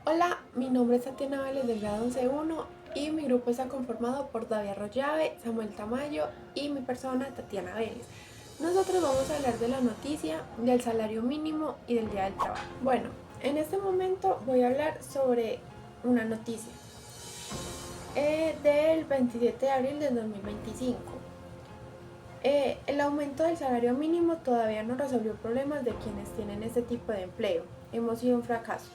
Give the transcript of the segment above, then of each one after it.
Hola, mi nombre es Tatiana Vélez del grado 11.1 y mi grupo está conformado por David Arroyave, Samuel Tamayo y mi persona Tatiana Vélez. Nosotros vamos a hablar de la noticia del salario mínimo y del día del trabajo. Bueno, en este momento voy a hablar sobre una noticia del 27 de abril del 2025. El aumento del salario mínimo todavía no resolvió problemas de quienes tienen este tipo de empleo. Hemos sido un fracaso.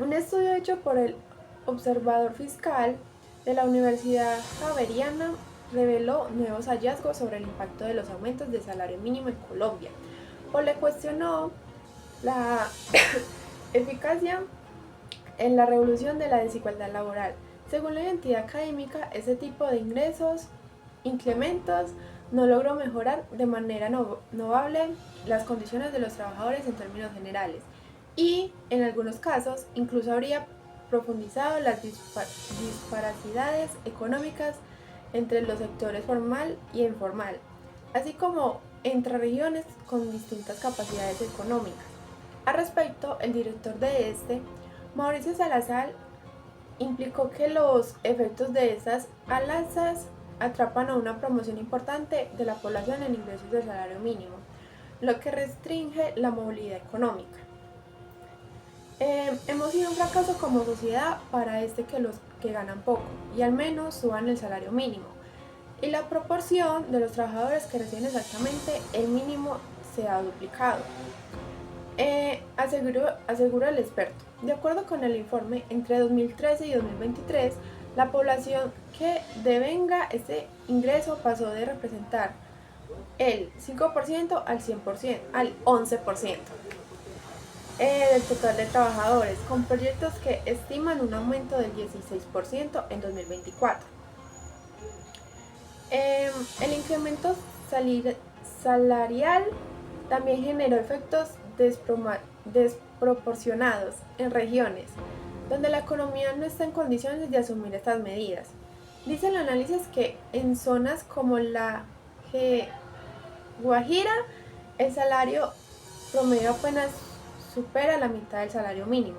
Un estudio hecho por el Observador Fiscal de la Universidad Javeriana reveló nuevos hallazgos sobre el impacto de los aumentos de salario mínimo en Colombia, o le cuestionó la eficacia en la revolución de la desigualdad laboral. Según la entidad académica, ese tipo de ingresos incrementos no logró mejorar de manera notable las condiciones de los trabajadores en términos generales y, en algunos casos, incluso habría profundizado las disparidades económicas entre los sectores formal y informal, así como entre regiones con distintas capacidades económicas. Al respecto, el director de Mauricio Salazar, implicó que los efectos de estas alzas atrapan a una promoción importante de la población en ingresos del salario mínimo, lo que restringe la movilidad económica. Hemos sido un fracaso como sociedad para que los que ganan poco y al menos suban el salario mínimo, y la proporción de los trabajadores que reciben exactamente el mínimo se ha duplicado. Aseguró el experto. De acuerdo con el informe, entre 2013 y 2023, la población que devenga ese ingreso pasó de representar el 5% al 100%, al 11% del total de trabajadores, con proyectos que estiman un aumento del 16% en 2024. El incremento salarial también generó efectos desproporcionados en regiones donde la economía no está en condiciones de asumir estas medidas. Dice el análisis que en zonas como la Guajira el salario promedio apenas supera la mitad del salario mínimo.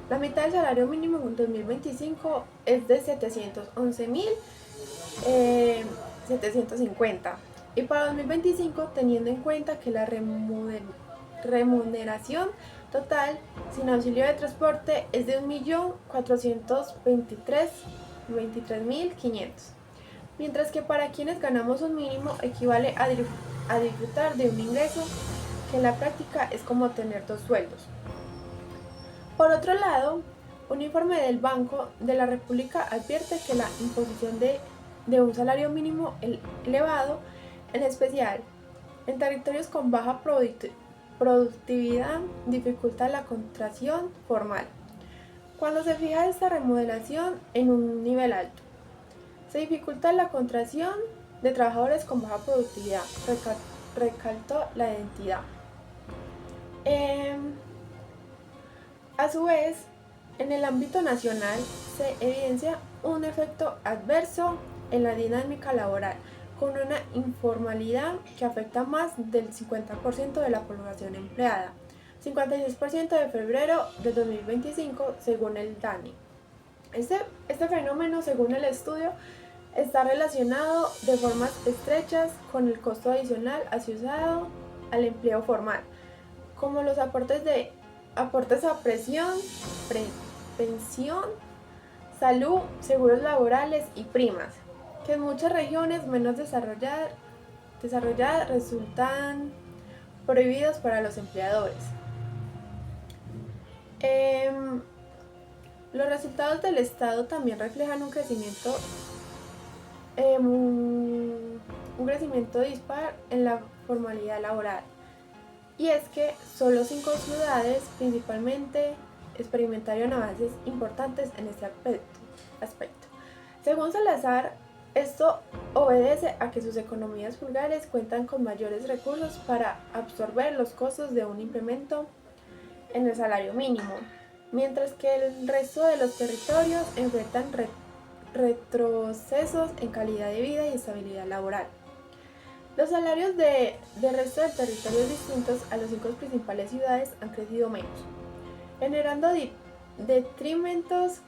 La mitad del salario mínimo en 2025 es de 711.750 y para 2025, teniendo en cuenta que la remuneración total sin auxilio de transporte es de 1.423.500, mientras que para quienes ganamos un mínimo equivale a disfrutar de un ingreso que en la práctica es como tener dos sueldos. Por otro lado, un informe del Banco de la República advierte que la imposición de un salario mínimo elevado, en especial en territorios con baja productividad, dificulta la contratación formal. Cuando se fija esta remodelación en un nivel alto, se dificulta la contratación de trabajadores con baja productividad, recalcó la entidad. A su vez, en el ámbito nacional se evidencia un efecto adverso en la dinámica laboral, con una informalidad que afecta más del 50% de la población empleada, 56% de febrero de 2025 según el DANI. Este fenómeno, según el estudio, está relacionado de formas estrechas con el costo adicional asociado al empleo formal, como los aportes a pensión, salud, seguros laborales y primas, que en muchas regiones menos desarrolladas resultan prohibidos para los empleadores. Los resultados del Estado también reflejan un crecimiento dispar en la formalidad laboral. Y es que solo 5 ciudades principalmente experimentaron avances importantes en este aspecto. Según Salazar, esto obedece a que sus economías vulgares cuentan con mayores recursos para absorber los costos de un incremento en el salario mínimo, mientras que el resto de los territorios enfrentan retrocesos en calidad de vida y estabilidad laboral. Los salarios del resto de territorios distintos a las 5 principales ciudades han crecido menos. generando detrimentos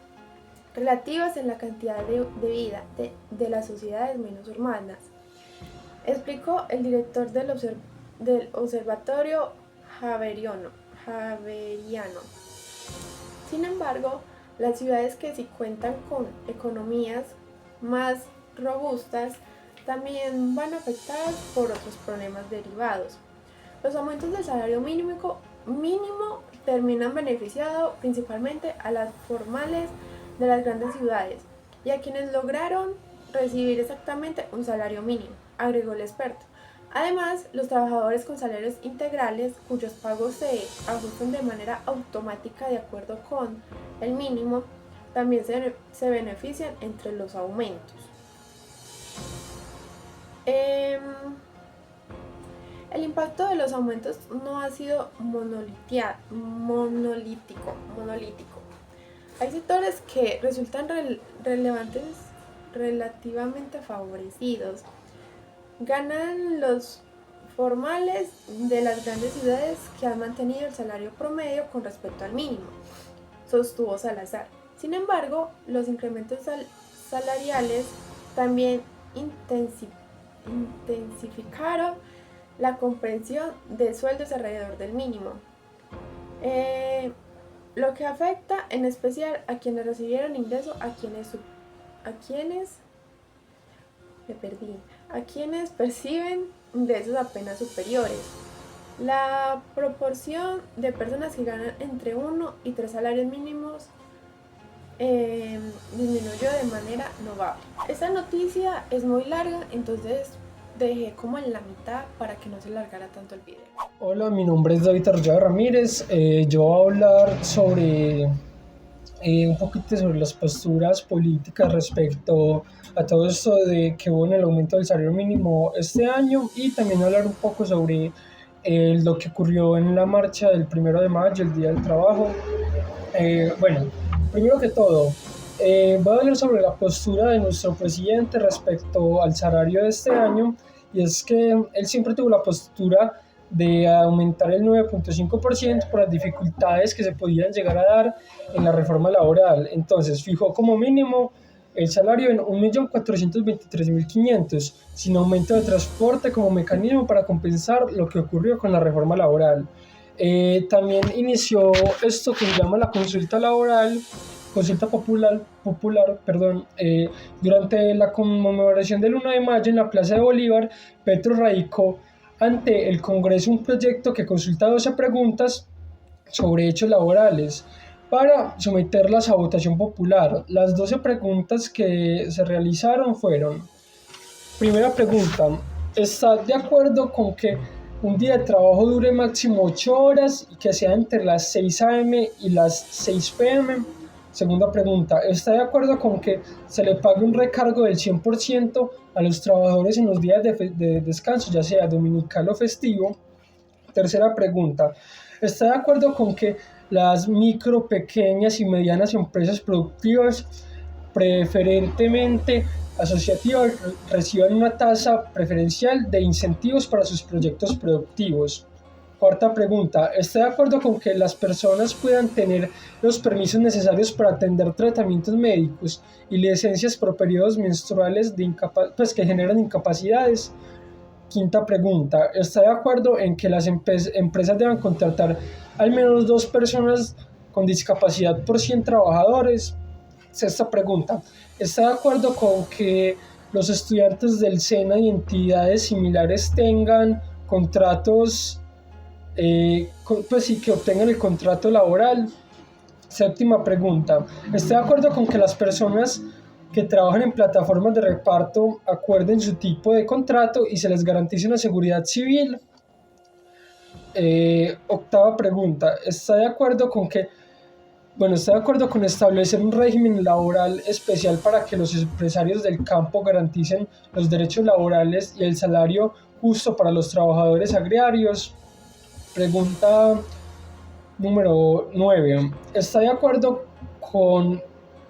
relativos en la calidad de vida de las sociedades menos urbanas, explicó el director del Observatorio Javeriano. Sin embargo, las ciudades que sí cuentan con economías más robustas también van afectadas por otros problemas derivados. Los aumentos del salario mínimo terminan beneficiando principalmente a las formales de las grandes ciudades y a quienes lograron recibir exactamente un salario mínimo, agregó el experto. Además, los trabajadores con salarios integrales, cuyos pagos se ajustan de manera automática de acuerdo con el mínimo, también se benefician entre los aumentos. El impacto de los aumentos no ha sido monolítico. Hay sectores que resultan relativamente favorecidos. Ganan los formales de las grandes ciudades que han mantenido el salario promedio con respecto al mínimo, sostuvo Salazar. Sin embargo, los incrementos salariales también intensificaron la comprensión de sueldos alrededor del mínimo, lo que afecta en especial a quienes recibieron ingreso, a quienes perciben ingresos apenas superiores. La proporción de personas que ganan entre 1 y 3 salarios mínimos disminuyó de manera notable. Esta noticia es muy larga, entonces dejé como en la mitad para que no se largara tanto el video. Hola, mi nombre es David Arroyo Ramírez. Yo voy a hablar sobre un poquito sobre las posturas políticas respecto a todo esto de que hubo en el aumento del salario mínimo este año, y también hablar un poco sobre lo que ocurrió en la marcha del 1 de mayo, el Día del Trabajo. Bueno, primero que todo, voy a hablar sobre la postura de nuestro presidente respecto al salario de este año, y es que él siempre tuvo la postura de aumentar el 9.5% por las dificultades que se podían llegar a dar en la reforma laboral. Entonces fijó como mínimo el salario en 1.423.500, sin aumento de transporte como mecanismo para compensar lo que ocurrió con la reforma laboral. También inició esto que se llama la consulta popular, durante la conmemoración del 1 de mayo en la Plaza de Bolívar. Petro radicó ante el Congreso un proyecto que consulta 12 preguntas sobre hechos laborales para someterlas a votación popular. Las 12 preguntas que se realizaron fueron: primera pregunta, ¿estás de acuerdo con que un día de trabajo dure máximo 8 horas y que sea entre las 6 a.m. y las 6 p.m.? Segunda pregunta, ¿está de acuerdo con que se le pague un recargo del 100% a los trabajadores en los días de descanso, ya sea dominical o festivo? Tercera pregunta, ¿está de acuerdo con que las micro, pequeñas y medianas empresas productivas, preferentemente asociativas, reciban una tasa preferencial de incentivos para sus proyectos productivos? Cuarta pregunta, ¿está de acuerdo con que las personas puedan tener los permisos necesarios para atender tratamientos médicos y licencias por periodos menstruales que generan incapacidades? Quinta pregunta, ¿está de acuerdo en que las empresas deban contratar al menos 2 personas con discapacidad por 100 trabajadores? Sexta pregunta, ¿está de acuerdo con que los estudiantes del SENA y entidades similares tengan contratos, que obtengan el contrato laboral? Séptima pregunta, ¿está de acuerdo con que las personas que trabajan en plataformas de reparto acuerden su tipo de contrato y se les garantice una seguridad civil? Octava pregunta, ¿está de acuerdo con establecer un régimen laboral especial para que los empresarios del campo garanticen los derechos laborales y el salario justo para los trabajadores agrarios? Pregunta número 9. ¿Está de acuerdo con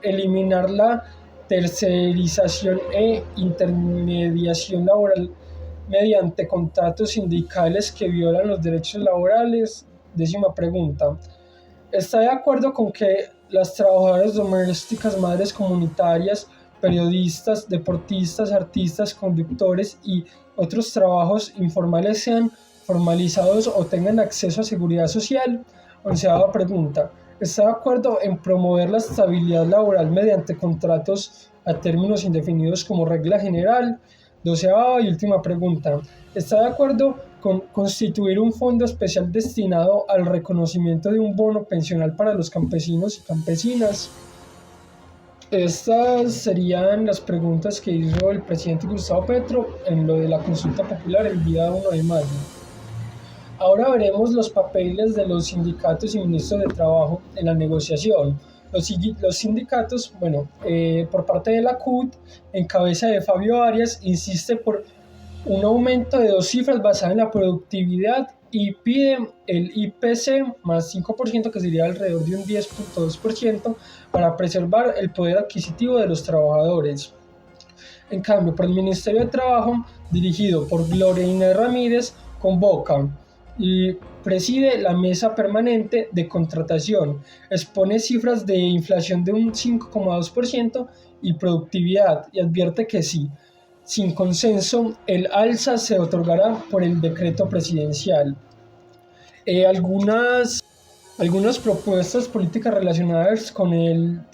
eliminar la tercerización e intermediación laboral mediante contratos sindicales que violan los derechos laborales? Décima pregunta. ¿Está de acuerdo con que las trabajadoras domésticas, madres comunitarias, periodistas, deportistas, artistas, conductores y otros trabajos informales sean formalizados o tengan acceso a seguridad social? Onceava pregunta. ¿Está de acuerdo en promover la estabilidad laboral mediante contratos a términos indefinidos como regla general? Doceava y última pregunta. ¿Está de acuerdo con constituir un fondo especial destinado al reconocimiento de un bono pensional para los campesinos y campesinas? Estas serían las preguntas que hizo el presidente Gustavo Petro en lo de la consulta popular el día 1 de mayo. Ahora veremos los papeles de los sindicatos y ministros de Trabajo en la negociación. Los sindicatos, por parte de la CUT, en cabeza de Fabio Arias, insiste por un aumento de 2 cifras basado en la productividad y pide el IPC más 5%, que sería alrededor de un 10,2%, para preservar el poder adquisitivo de los trabajadores. En cambio, por el Ministerio de Trabajo, dirigido por Gloria Inés Ramírez, convoca y preside la mesa permanente de contratación, expone cifras de inflación de un 5,2% y productividad, y advierte que sí, sin consenso, el alza se otorgará por el decreto presidencial. Algunas propuestas políticas relacionadas con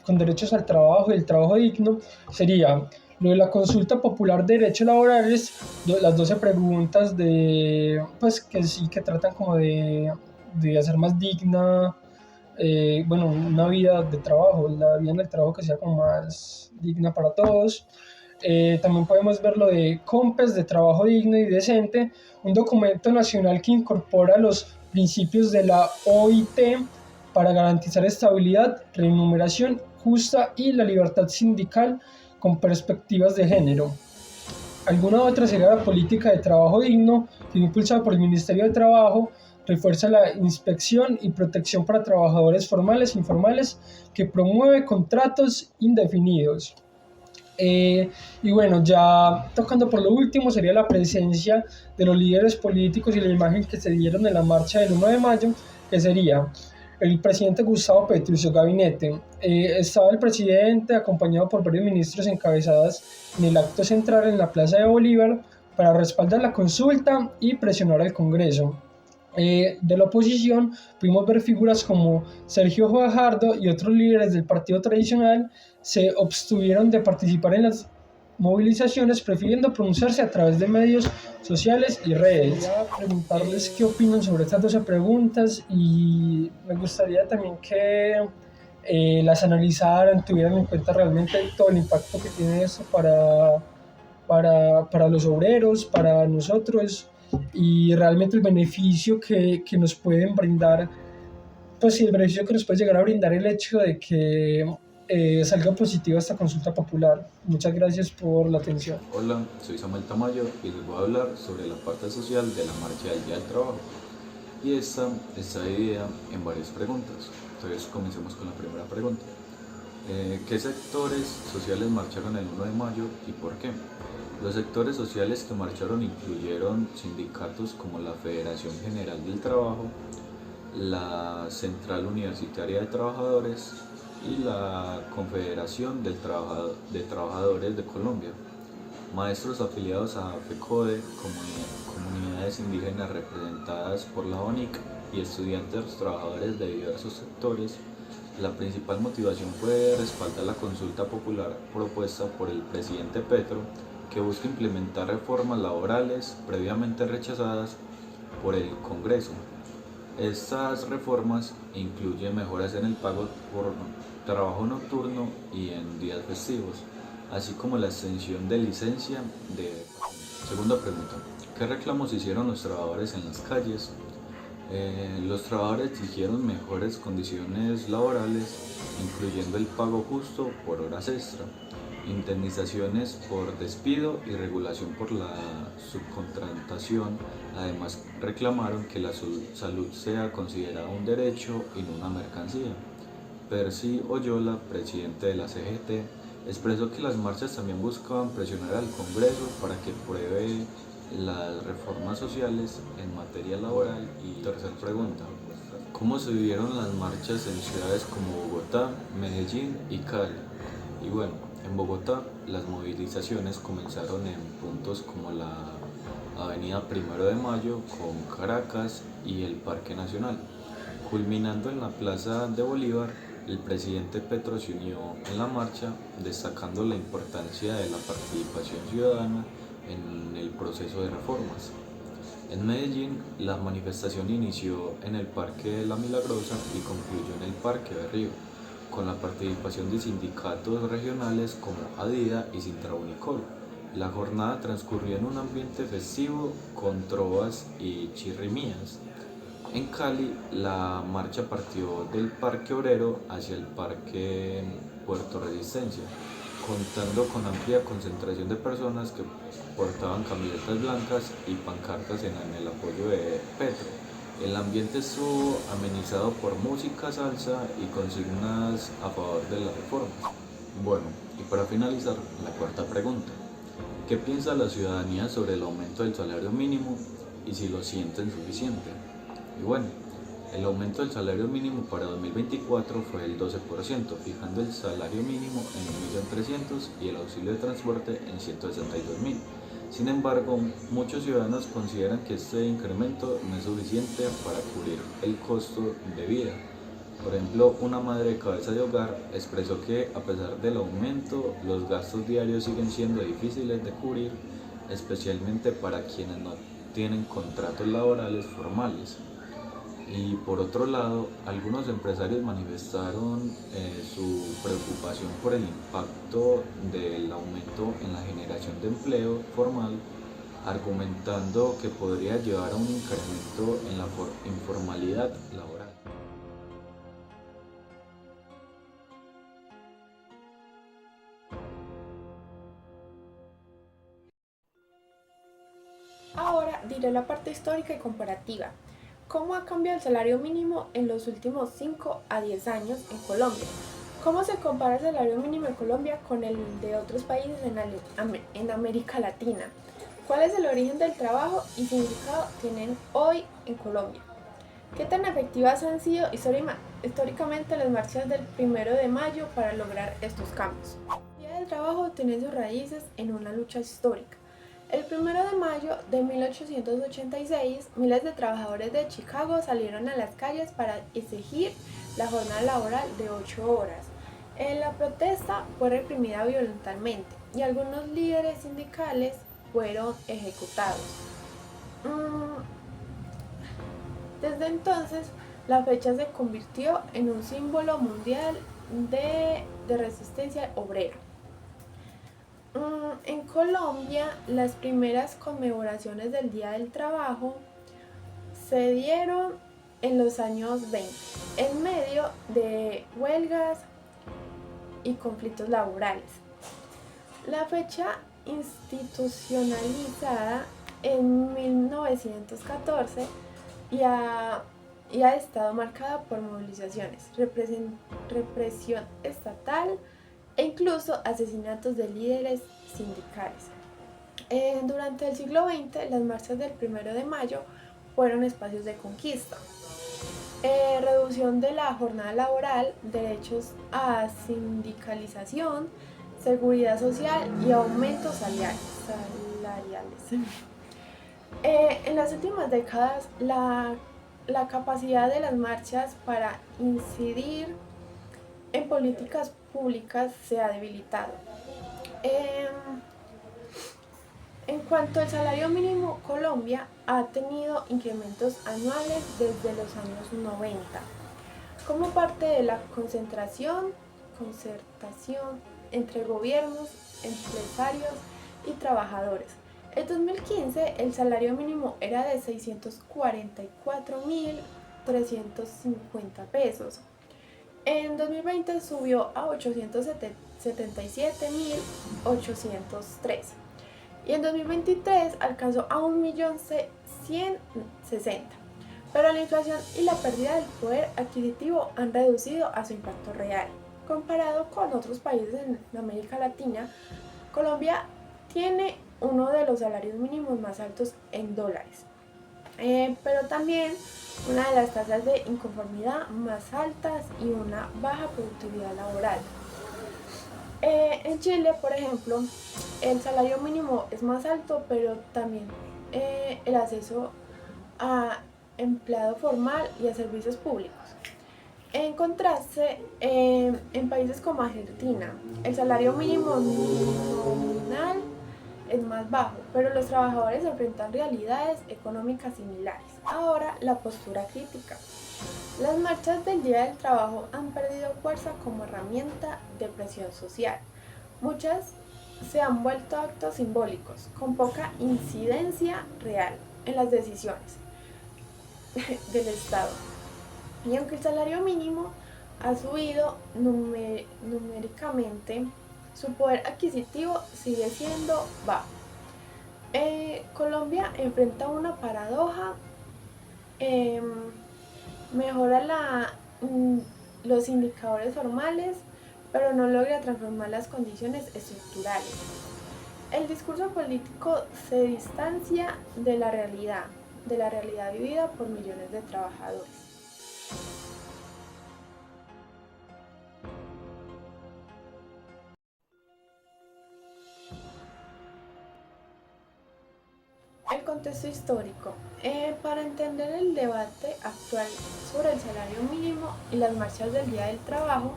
derechos al trabajo y el trabajo digno sería lo de la consulta popular de derechos laborales, las 12 preguntas que sí, que tratan como de hacer más digna, una vida de trabajo, la vida en el trabajo que sea como más digna para todos. También podemos ver lo de COMPES, de trabajo digno y decente, un documento nacional que incorpora los principios de la OIT para garantizar estabilidad, remuneración justa y la libertad sindical con perspectivas de género. Alguna otra sería la política de trabajo digno, que impulsada por el Ministerio de Trabajo, refuerza la inspección y protección para trabajadores formales e informales, que promueve contratos indefinidos. Ya tocando por lo último, sería la presencia de los líderes políticos y la imagen que se dieron en la marcha del 1 de mayo, que sería el presidente Gustavo Petro y su gabinete. Estaba el presidente acompañado por varios ministros encabezados en el acto central en la Plaza de Bolívar para respaldar la consulta y presionar al Congreso. De la oposición pudimos ver figuras como Sergio Fajardo y otros líderes del partido tradicional se abstuvieron de participar en las movilizaciones, prefiriendo pronunciarse a través de medios sociales y redes. Quería preguntarles qué opinan sobre estas 12 preguntas, y me gustaría también que las analizaran, tuvieran en cuenta realmente todo el impacto que tiene esto para los obreros, para nosotros, y realmente el beneficio que nos pueden brindar, pues sí, el beneficio que nos puede llegar a brindar el hecho de que salga positiva esta consulta popular. Muchas gracias por la atención. Hola, soy Samuel Tamayo y les voy a hablar sobre la parte social de la marcha del Día del Trabajo. Y esta está dividida en varias preguntas. Entonces comencemos con la primera pregunta. ¿Qué sectores sociales marcharon el 1 de mayo y por qué? Los sectores sociales que marcharon incluyeron sindicatos como la Federación General del Trabajo, la Central Universitaria de Trabajadores y la Confederación de Trabajadores de Colombia, maestros afiliados a FECODE, comunidades indígenas representadas por la ONIC y estudiantes trabajadores de diversos sectores. La principal motivación fue respaldar la consulta popular propuesta por el presidente Petro, que busca implementar reformas laborales previamente rechazadas por el Congreso. Estas reformas incluyen mejoras en el pago por trabajo nocturno y en días festivos, así como la extensión de licencia de... Segunda pregunta. ¿Qué reclamos hicieron los trabajadores en las calles? Los trabajadores exigieron mejores condiciones laborales, incluyendo el pago justo por horas extra, indemnizaciones por despido y regulación por la subcontratación. Además, reclamaron que la salud sea considerada un derecho y no una mercancía. Percy Oyola, presidente de la CGT, expresó que las marchas también buscaban presionar al Congreso para que apruebe las reformas sociales en materia laboral. Y tercera pregunta, ¿Cómo se vivieron las marchas en ciudades como Bogotá, Medellín y Cali? Y bueno, en Bogotá las movilizaciones comenzaron en puntos como la Avenida Primero de Mayo con Caracas y el Parque Nacional. Culminando en la Plaza de Bolívar, el presidente Petro se unió en la marcha, destacando la importancia de la participación ciudadana en el proceso de reformas. En Medellín, la manifestación inició en el Parque de la Milagrosa y concluyó en el Parque Berrío, con la participación de sindicatos regionales como ADIDA y Sintrabunicol. La jornada transcurrió en un ambiente festivo con trovas y chirrimías. En Cali, la marcha partió del Parque Obrero hacia el Parque Puerto Resistencia, contando con amplia concentración de personas que portaban camisetas blancas y pancartas en el apoyo de Petro. El ambiente estuvo amenizado por música, salsa y consignas a favor de las reformas. Bueno, y para finalizar, la cuarta pregunta. ¿Qué piensa la ciudadanía sobre el aumento del salario mínimo y si lo sienten suficiente? Y bueno, el aumento del salario mínimo para 2024 fue del 12%, fijando el salario mínimo en 1.300.000 y el auxilio de transporte en 162.000. Sin embargo, muchos ciudadanos consideran que este incremento no es suficiente para cubrir el costo de vida. Por ejemplo, una madre de cabeza de hogar expresó que a pesar del aumento, los gastos diarios siguen siendo difíciles de cubrir, especialmente para quienes no tienen contratos laborales formales. Y por otro lado, algunos empresarios manifestaron su preocupación por el impacto del aumento en la generación de empleo formal, argumentando que podría llevar a un incremento en la informalidad laboral. Ahora diré la parte histórica y comparativa. ¿Cómo ha cambiado el salario mínimo en los últimos 5 a 10 años en Colombia? ¿Cómo se compara el salario mínimo en Colombia con el de otros países en América Latina? ¿Cuál es el origen del trabajo y significado tienen hoy en Colombia? ¿Qué tan efectivas han sido históricamente las marchas del 1 de Mayo para lograr estos cambios? El Día del Trabajo tiene sus raíces en una lucha histórica. El 1 de Mayo de 1886, miles de trabajadores de Chicago salieron a las calles para exigir la jornada laboral de 8 horas. La protesta fue reprimida violentamente y algunos líderes sindicales fueron ejecutados. Desde entonces, la fecha se convirtió en un símbolo mundial de resistencia obrera. En Colombia, las primeras conmemoraciones del Día del Trabajo se dieron en los años 20, en medio de huelgas y conflictos laborales. La fecha institucionalizada en 1914 y ha estado marcada por movilizaciones, represión estatal e incluso asesinatos de líderes sindicales. Durante el siglo XX, las marchas del 1 de Mayo fueron espacios de conquista, reducción de la jornada laboral, derechos a sindicalización, seguridad social y aumentos salariales. En las últimas décadas, la capacidad de las marchas para incidir en políticas públicas se ha debilitado. En cuanto al salario mínimo, Colombia ha tenido incrementos anuales desde los años 90, como parte de la concertación entre gobiernos, empresarios y trabajadores. En 2015, el salario mínimo era de 644.350 pesos. En 2020 subió a 877.803 y en 2023 alcanzó a 1.100.160. Pero la inflación y la pérdida del poder adquisitivo han reducido a su impacto real. Comparado con otros países en América Latina, Colombia tiene uno de los salarios mínimos más altos en dólares. pero también una de las tasas de inconformidad más altas y una baja productividad laboral. En Chile, por ejemplo, el salario mínimo es más alto, pero también el acceso a empleado formal y a servicios públicos. En contraste, en países como Argentina, el salario mínimo nominal es más bajo, pero los trabajadores enfrentan realidades económicas similares. Ahora, la postura crítica. Las marchas del Día del Trabajo han perdido fuerza como herramienta de presión social. Muchas se han vuelto actos simbólicos, con poca incidencia real en las decisiones del Estado. Y aunque el salario mínimo ha subido numéricamente, su poder adquisitivo sigue siendo bajo. Colombia enfrenta una paradoja, mejora los indicadores formales, pero no logra transformar las condiciones estructurales. El discurso político se distancia de la realidad vivida por millones de trabajadores. El contexto histórico. Para entender el debate actual sobre el salario mínimo y las marchas del Día del Trabajo,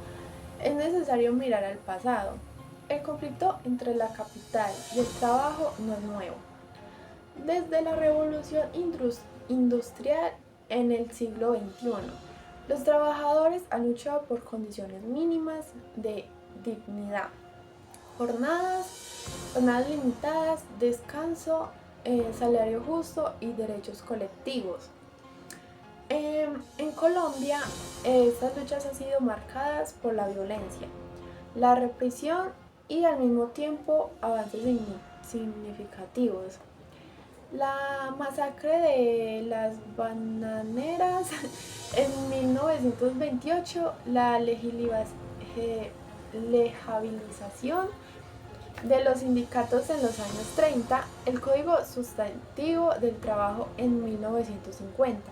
es necesario mirar al pasado. El conflicto entre la capital y el trabajo no es nuevo. Desde la revolución industrial en el siglo XXI, los trabajadores han luchado por condiciones mínimas de dignidad, jornadas limitadas, descanso, salario justo y derechos colectivos. En Colombia, estas luchas han sido marcadas por la violencia, la represión y al mismo tiempo avances significativos. La masacre de las bananeras en 1928, la legalización de los sindicatos en los años 30, el Código Sustantivo del Trabajo en 1950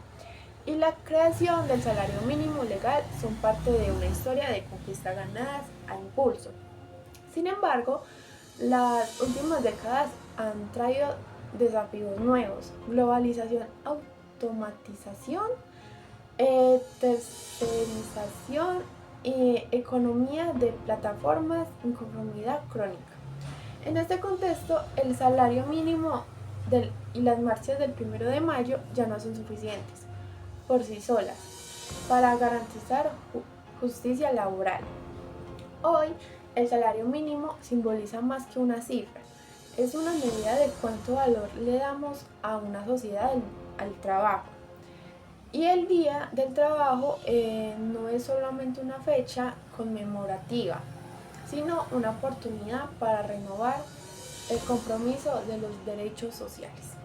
y la creación del salario mínimo legal son parte de una historia de conquistas ganadas a impulso. Sin embargo, las últimas décadas han traído desafíos nuevos: globalización, automatización, tercerización, economía de plataformas, inconformidad crónica. En este contexto, el salario mínimo y las marchas del 1 de mayo ya no son suficientes por sí solas para garantizar justicia laboral. Hoy, el salario mínimo simboliza más que una cifra. Es una medida de cuánto valor le damos a una sociedad al trabajo. Y el Día del Trabajo no es solamente una fecha conmemorativa, sino una oportunidad para renovar el compromiso de los derechos sociales.